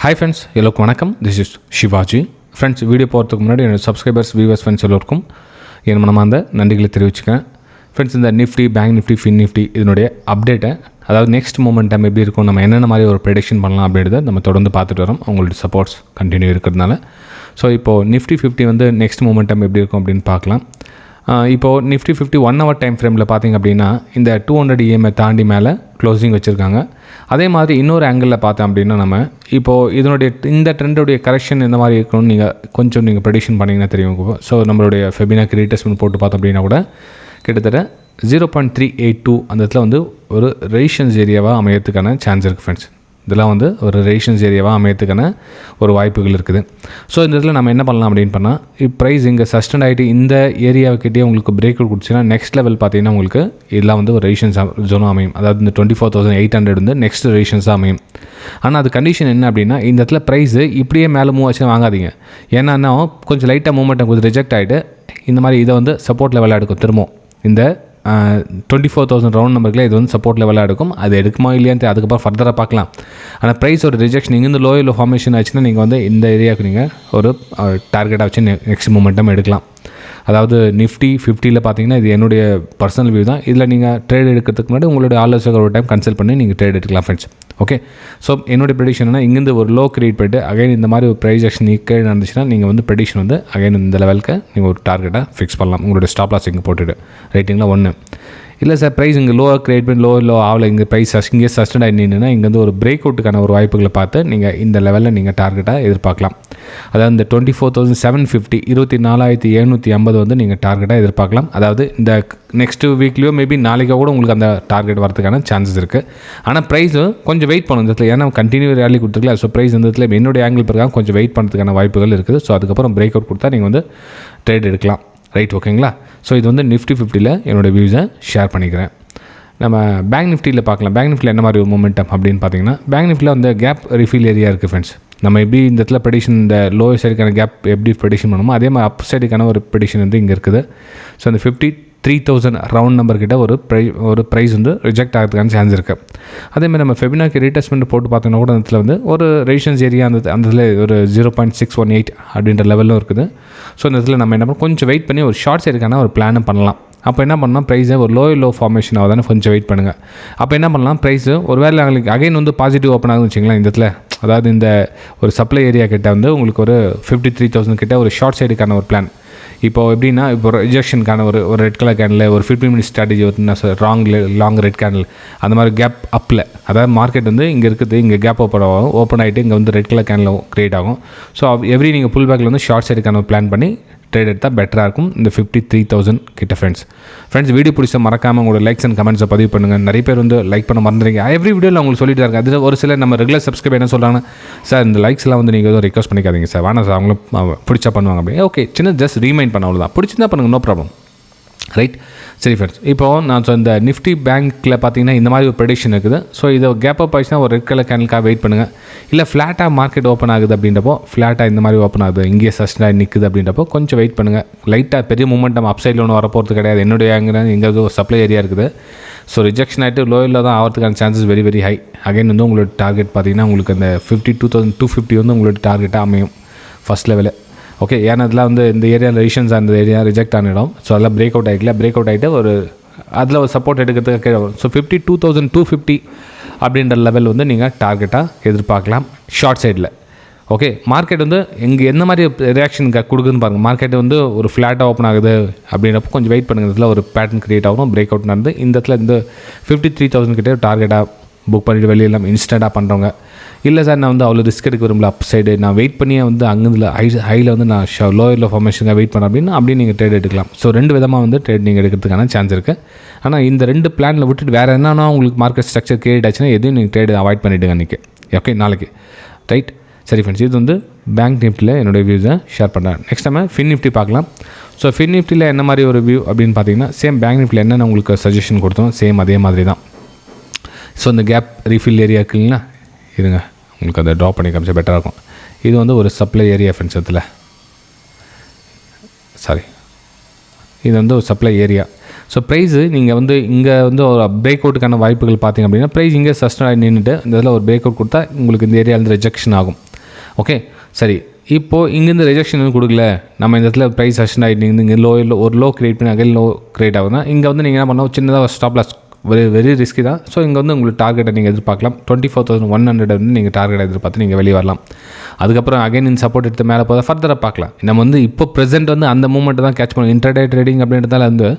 Hi friends, எல்லோருக்கும் வணக்கம். This is Shivaji. Friends, video போகிறதுக்கு முன்னாடி என்னோடய சப்ஸ்கிரைபர்ஸ், வியூவர்ஸ், ஃப்ரெண்ட்ஸ் எல்லோருக்கும் என் மனமார்ந்த நன்றிகளை தெரிவிச்சுக்கிறேன். ஃப்ரெண்ட்ஸ், இந்த Nifty, bank Nifty, fin Nifty இதனுடைய அப்டேட்டை, அதாவது நெக்ஸ்ட் மூமெண்டம் எப்படி இருக்கும், நம்ம என்னென்ன மாதிரி ஒரு ப்ரெடிக்ஷன் பண்ணலாம் அப்படின்றத நம்ம தொடர்ந்து பார்த்துட்டு வரோம். அவங்களோட சப்போர்ட்ஸ் கண்டினியூ இருக்கிறதுனால. ஸோ இப்போது நிஃப்டி 50 வந்து நெக்ஸ்ட் மூமெண்டம் எப்படி இருக்கும் அப்படின்னு பார்க்கலாம். இப்போது நிஃப்டி 50 1 hour டைம் ஃப்ரேமில் பார்த்திங்க அப்படின்னா இந்த 200 EMஐ தாண்டி மேலே க்ளோசிங் வச்சுருக்காங்க. அதே மாதிரி இன்னொரு ஆங்கிளில் பார்த்தோம் அப்படின்னா நம்ம இப்போது இதனுடைய இந்த ட்ரெண்டுடைய கரெக்ஷன் எந்த மாதிரி இருக்கணும்னு நீங்கள் ப்ரெடிக்ஷன் பண்ணிங்கன்னா தெரியும். ஸோ நம்மளுடைய ஃபெபினாக்கி ரீட்ரெஸ்மெண்ட் போட்டு பார்த்தோம் அப்படின்னா கூட கிட்டத்தட்ட 0.382 அந்த இடத்துல வந்து ஒரு ரெசிஸ்டன்ஸ் ஏரியாவாக அமையறதுக்கான சான்ஸ் இருக்குது ஃப்ரெண்ட்ஸ். இதெல்லாம் வந்து ஒரு ரெசிஸ்டன்ஸ் ஏரியாவாக அமையறதுக்கான ஒரு வாய்ப்புகள் இருக்குது. ஸோ இந்த இடத்துல நம்ம என்ன பண்ணலாம் அப்படின்னு பண்ணால், ப்ரைஸ் இங்கே சஸ்டெண்ட் ஆகிட்டு இந்த ஏரியாவுக்கிட்டே உங்களுக்கு பிரேக் அவுட் கொடுத்துச்சுன்னா நெக்ஸ்ட் லெவல் பார்த்தீங்கன்னா உங்களுக்கு இதெல்லாம் வந்து ஒரு ரெசிஸ்டன்ஸ் ஜோனாக அமையும். அதாவது இந்த 24,800 வந்து நெக்ஸ்ட் ரெசிஸ்டன்ஸாக அமையும். ஆனால் அது கண்டிஷன் என்ன அப்படின்னா, இந்த இடத்துல ப்ரைஸு இப்படியே மேலே மூவ் ஆச்சுன்னா வாங்காதீங்க. ஏன்னா கொஞ்சம் லைட்டாக மூவ்மெண்ட்டை கொஞ்சம் ரிஜெக்ட் ஆகிட்டு இந்த மாதிரி இதை வந்து சப்போர்ட் லெவலாக எடுக்கும். திரும்பவும் இந்த 24,000 ரவுண்ட் நம்பருக்குள்ள இது வந்து சப்போர்ட் லெவலாக எடுக்கும். அது எடுக்குமா இல்லையான்னு அதுக்கப்புறம் ஃபர்தராக பார்க்கலாம். ஆனால் ப்ரைஸ் ஒரு ரிஜெக்ஷன் இங்கேருந்து லோ ஃபார்மேஷன் ஆச்சுன்னா நீங்கள் வந்து இந்த ஏரியாவுக்கு நீங்கள் ஒரு டார்கெட்டாக வச்சு நெக்ஸ்ட் மூமெண்டம் எடுக்கலாம். அதாவது நிஃப்டி 50 பார்த்தீங்கன்னா இது என்னுடைய பர்சனல் வியூ தான். இதில் நீங்கள் ட்ரேட் எடுக்கிறதுக்கு முன்னாடி உங்களுடைய ஆலோசகர் ஒரு டைம் கன்சல்ட் பண்ணி நீங்கள் ட்ரேட் எடுக்கலாம் ஃப்ரெண்ட்ஸ். ஓகே. ஸோ என்னுடைய ப்ரெடிக்ஷன்னா இங்கேருந்து ஒரு லோ கிரியேட் பண்ணிட்டு அகைன் இந்த மாதிரி ஒரு ப்ரைஸ் ஆக்ஷன் கீழே நடந்துச்சுன்னா நீங்கள் வந்து ப்ரெடிக்ஷன் வந்து அகைன் இந்த லெவலுக்கு நீங்கள் ஒரு டார்கெட்டாக ஃபிக்ஸ் பண்ணலாம். உங்களுடைய ஸ்டாப் லாஸ் இங்கே போட்டுட்டு ரேட்டிங்கில் 1. இல்லை சார், ப்ரைஸ் இங்கே லோவாக கிரியேட் பண்ணி லோ ஆகலை, இங்கே ப்ரைஸ் இங்கே சஸ்டெண்ட் ஆகி நின்றுனா இங்கேருந்து ஒரு பிரேக் அவுட்டுக்கான ஒரு வாய்ப்புகளை பார்த்து நீங்கள் இந்த லெவலில் நீங்கள் டார்கெட்டாக எதிர்பார்க்கலாம். அதாவது இந்த 24,750 24,750 வந்து நீங்கள் டார்கெட்டாக எதிர்பார்க்கலாம். அதாவது இந்த நெக்ஸ்ட் வீக்லேயோ மேபி நாளைக்கோ கூட உங்களுக்கு அந்த டார்கெட் வரதுக்கான சான்சஸ் இருக்குது. ஆனால் ப்ரைஸு கொஞ்சம் வெயிட் பண்ணணும் இந்த இடத்துல. ஏன்னா கண்டினியூ ரேலி கொடுத்துருக்கல. ஸோ ப்ரைஸ் இந்த இடத்துல என்னுடைய ஆங்கிள் பிரகாரம் கொஞ்சம் வெயிட் பண்ணுறதுக்கான வாய்ப்புகள் இருக்குது. ஸோ அதுக்கப்புறம் பிரேக் அவுட் கொடுத்தா நீங்கள் வந்து ட்ரேட் எடுக்கலாம். ரைட், ஓகேங்களா? ஸோ இது வந்து நிஃப்டி 50 என்னோடய வியூஸை ஷேர் பண்ணிக்கிறேன். நம்ம பேங்க் நிஃப்டியில் பார்க்கலாம். பேங்க் நிஃப்டியில் என்ன மாதிரி ஒரு மூமெண்டம் அப்படின்னு பார்த்தீங்கன்னா, பேங்க் நிஃப்டியில் வந்து கேப் ரிஃபில் ஏரியா இருக்குது ஃப்ரெண்ட்ஸ். நம்ம எப்படி இந்த இடத்துல ப்ரெடிக்ஷன் இந்த லோவர் சைடுக்கான கேப் எப்படி ப்ரெடிக்ஷன் பண்ணுமோ அதே மாதிரி அப் சைடுக்கான ஒரு ப்ரெடிக்ஷன் வந்து இங்கே இருக்குது. ஸோ அந்த 53,000 ரவுண்ட் நம்பர்கிட்ட ஒரு ப்ரைஸ் வந்து ரிஜெக்ட் ஆகிறதுக்கான சான்ஸ் இருக்குது. அதேமாதிரி நம்ம ஃபெபினாக்கி ரீட்ரெஸ்மெண்ட் போட்டு பார்த்தோன்னா கூட அந்த இடத்துல வந்து ஒரு ரெசிஸ்டன்ஸ் ஏரியா அந்த இடத்துல ஒரு 0.618 அப்படின்ற லெவலில் இருக்குது. ஸோ இந்த இடத்துல நம்ம என்ன பண்ணோம், கொஞ்சம் வெயிட் பண்ணி ஒரு ஷார்ட் சைடுக்கான ஒரு பிளானும் பண்ணலாம். அப்போ என்ன பண்ணலாம், ப்ரைஸை ஒரு லோ ஃபார்மேஷன் ஆகுதானே கொஞ்சம் வெயிட் பண்ணுங்கள். அப்போ என்ன பண்ணலாம், ப்ரைஸு ஒரு வேளை அவங்களுக்கு அகைன் வந்து பாசிட்டிவ் ஓப்பன் ஆகுதுன்னு வச்சுங்களேன் இந்த இடத்துல. அதாவது இந்த ஒரு சப்ளை ஏரியா கிட்ட வந்து உங்களுக்கு ஒரு 53,000 கிட்ட ஒரு ஷார்ட் சைடுக்கான ஒரு பிளான். இப்போது எப்படின்னா, இப்போ ரிஜெக்ஷனுக்கான ஒரு ரெட் கலர் கேண்டில் ஒரு 15 minute ஸ்ட்ராட்டஜி வந்து லாங் ரெட் கேண்டில் அந்த மாதிரி கேப் அப்பில், அதாவது மார்க்கெட் வந்து இங்கே இருக்குது, இங்கே கேப் ஓப்பன் ஆகிட்டு இங்கே வந்து ரெட் கலர் கேண்டில் க்ரியேட் ஆகும். ஸோ எவ்ரி நீங்கள் புல் பேக்கில் வந்து ஷார்ட் சைடுக்கான பிளான் பண்ணி ட்ரேட் எடுத்தால் பெட்டராக இருக்கும் இந்த 53,000 கிட்ட ஃப்ரெண்ட்ஸ். வீடியோ பிடிச்ச மறக்காமல் உங்களோட லைக்ஸ் அண்ட் கமெண்ட்ஸை பதிவு பண்ணுங்கள். நிறைய பேர் வந்து லைக் பண்ண மறந்துறீங்க. எவ்ரி வீடியோவில் உங்களுக்கு சொல்லிட்டு இருக்காங்க. அதில் ஒரு சிலர் நம்ம ரெகுலர் சப்ஸ்கிரைப் என்ன சொல்கிறாங்கன்னா, சார் இந்த லைக்ஸ்லாம் வந்து நீங்கள் எதுவும் ரிக்வஸ்ட் பண்ணிக்காதீங்க சார், வேணாம் சார், அவங்களும் பிடிச்சா பண்ணுவாங்க அப்படி. ஓகே, சின்ன ஜஸ்ட் ரீமைண்ட் பண்ண அவ்வளோதான். பிடிச்சிருந்தா பண்ணுங்கள், நோ ப்ராப்ளம். ரைட், சரி ஃப்ரெண்ட்ஸ். இப்போது நான் இந்த நிஃப்டி பேங்க்கில் பார்த்தீங்கன்னா இந்த மாதிரி ஒரு ப்ரெடிக்ஷன் இருக்குது. ஸோ இதை கேப் அப் ஆச்சுன்னா ஒரு ரெட் கலர் கேண்டிலுக்காக வெயிட் பண்ணுங்கள். இல்லை ஃப்ளாட்டாக மார்க்கெட் ஓப்பன் ஆகுது அப்படின்றப்போ, ஃப்ளாட்டாக இந்த மாதிரி ஓப்பன் ஆகுது, இங்கேயே சஸ்டாக நிற்குது அப்படின்றப்போ கொஞ்சம் வெயிட் பண்ணுங்கள். லைட்டாக பெரிய மூமெண்டம் அப் சைடில் ஒன்றும் வரப்போகிறது கிடையாது. என்னுடைய ஆங்கிள் இங்கே ஒரு சப்ளை ஏரியா இருக்குது. ஸோ ரிஜெக்ஷன் ஆகிட்டு லோயில் தான் ஆகிறதுக்கான chances very very high. Again வந்து உங்களோட டார்கெட் பார்த்தீங்கன்னா உங்களுக்கு அந்த 52,250 வந்து உங்களோட டார்கெட்டாக அமையும் ஃபஸ்ட் லெவலில். ஓகே, ஏன்னா இதெல்லாம் வந்து இந்த ஏரியா ரெசிஸ்டன்ஸ் அந்த ஏரியா ரிஜெக்ட் ஆனிடும். ஸோ அதெல்லாம் பிரேக் அவுட் ஆகிட்டு ஒரு அதில் ஒரு சப்போர்ட் எடுக்கிறதுக்கு கீழே வரும். ஸோ 52,250 அப்படின்ற லெவல் வந்து நீங்கள் டார்கெட்டாக எதிர்பார்க்கலாம் ஷார்ட் சைடில். ஓகே, மார்க்கெட் வந்து இங்கே என்ன மாதிரி ரியாக்ஷன் கொடுக்குதுன்னு பாருங்கள். மார்க்கெட் வந்து ஒரு ஃப்ளாட்டாக ஓப்பன் ஆகுது அப்படின்றப்போ கொஞ்சம் வெயிட் பண்ணுங்கள். இதில் ஒரு பேட்டர்ன் க்ரியேட் ஆகும், பிரேக் அவுட் நடந்து இந்த இடத்துல இந்த 53,000 கிட்டே டார்கெட்டாக புக் பண்ணிவிட்டு வெளியெல்லாம் இன்ஸ்டண்ட்டாக பண்ணுறவங்க. இல்லை சார், நான் வந்து அவ்வளோ ரிஸ்க் எடுக்க விரும்பல, அப் சைடு நான் வெயிட் பண்ணியே வந்து அங்கேருந்து ஹையில் வந்து நான் லோயரில் ஃபார்மேஷனுக்காக வெயிட் பண்ணேன் அப்படியே நீங்கள் ட்ரேட் எடுக்கலாம். ஸோ 2 விதமாக வந்து ட்ரேட் நீங்கள் எடுக்கிறதுக்கான சான்ஸ் இருக்குது. ஆனால் இந்த 2 பிளானில் விட்டுட்டு வேறு என்னன்னா உங்களுக்கு மார்க்கெட் ஸ்ட்ரக்சர் கிரியேட் ஆச்சுன்னா எதையும் நீங்கள் ட்ரேட் அவாய்ட் பண்ணிவிடுங்க அன்றைக்கி. ஓகே, நாளைக்கு. ரைட், சரி ஃப்ரெண்ட்ஸ். இது வந்து பேங்க் நிஃப்டியில் என்னுடைய வியூஸை ஷேர் பண்ணுறேன். நெக்ஸ்ட் நம்ம ஃபின் நிஃப்டி பார்க்கலாம். ஸோ ஃபின் நிஃப்டியில் என்ன மாதிரி ஒரு வியூ அப்படின்னு பார்த்தீங்கன்னா, சேம் பேங்க் நிஃப்டியில் என்னென்ன உங்களுக்கு சஜஷன் கொடுத்தோம் சேம் அதே மாதிரி தான். ஸோ இந்த கேப் ரீஃபில் ஏரியா இருக்குங்களா, இருங்க உங்களுக்கு அதை ட்ராப் பண்ணி காமிச்சா பெட்டராக இருக்கும். இது வந்து ஒரு சப்ளை ஏரியா ஃப்ரெண்ட்ஸ். இதில் இது வந்து ஒரு சப்ளை ஏரியா. ஸோ ப்ரைஸு நீங்கள் வந்து இங்கே வந்து ஒரு பிரேக் அவுட்டுக்கான வாய்ப்புகள் பார்த்திங்க அப்படின்னா, ப்ரைஸ் இங்கே சஸ்டெயின் ஆகி நின்றுட்டு இந்த இதில் ஒரு பிரேக் அவுட் கொடுத்தா உங்களுக்கு இந்த ஏரியாவிலேருந்து ரிஜெக்ஷன் ஆகும். ஓகே சரி, இப்போது இங்கேருந்து ரிஜெக்ஷன் எதுவும் கொடுக்கல, நம்ம இந்த இடத்துல ப்ரைஸ் அஷன் ஆகிட்டு இங்கே ஒரு லோ கிரியேட் பண்ணி அகைன் லோ கிரியேட் ஆகுதுன்னா இங்கே வந்து நீங்கள் என்ன பண்ணணும், சின்னதாக ஸ்டாப் லாஸ் வெரி ரிஸ்கி தான். ஸோ இங்கே வந்து உங்களுக்கு டார்கெட்டை நீங்கள் எதிர்பார்க்கலாம். 24,100 வந்து நீங்கள் டார்கெட்டை எதிர்பார்த்து நீங்கள் வெளியே வரலாம். அதுக்கப்புறம் அகைன் இந்த சப்போர்ட் எடுத்து மேலே போதை ஃபர்தராக பார்க்கலாம். நம்ம வந்து இப்போ ப்ரெசென்ட் வந்து அந்த மூமெண்ட்டை தான் கேட்ச் பண்ணுவோம். இன்டர்டே ட்ரேடிங் அப்படின்றதால வந்து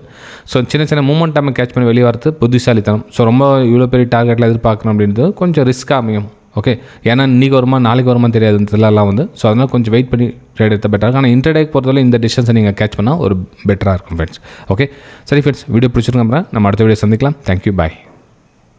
ஸோ சின்ன மூமெண்ட் நம்ம கேட்ச் பண்ணி வெளியே வரது புத்திசாலித்தனம். ஸோ ரொம்ப இவ்வளோ பெரிய டார்கெட்டில் எதிர்பார்க்கணும் அப்படின்றது கொஞ்சம் ரிஸ்க்காக அமையும். ஓகே, ஏன்னா இன்றைக்கி வருமா நாளைக்கு வருமா தெரியாதுன்றதுலாம் வந்து ஸோ அதனால் கொஞ்சம் வெயிட் பண்ணி ட்ரேட் எடுத்த பெட்டராக. ஆனால் இன்டர்டேக்கு பொறுத்தவரை இந்த டிஸ்டன்ஸை நீங்கள் கேட்ச் பண்ணால் ஒரு பெட்டராக இருக்கும் ஃப்ரெண்ட்ஸ். ஓகே சரி ஃப்ரெண்ட்ஸ், வீடியோ பிடிச்சிருக்கோம். நம்ம அடுத்த வீடியோ சந்திக்கலாம். தேங்க்யூ, பாய்.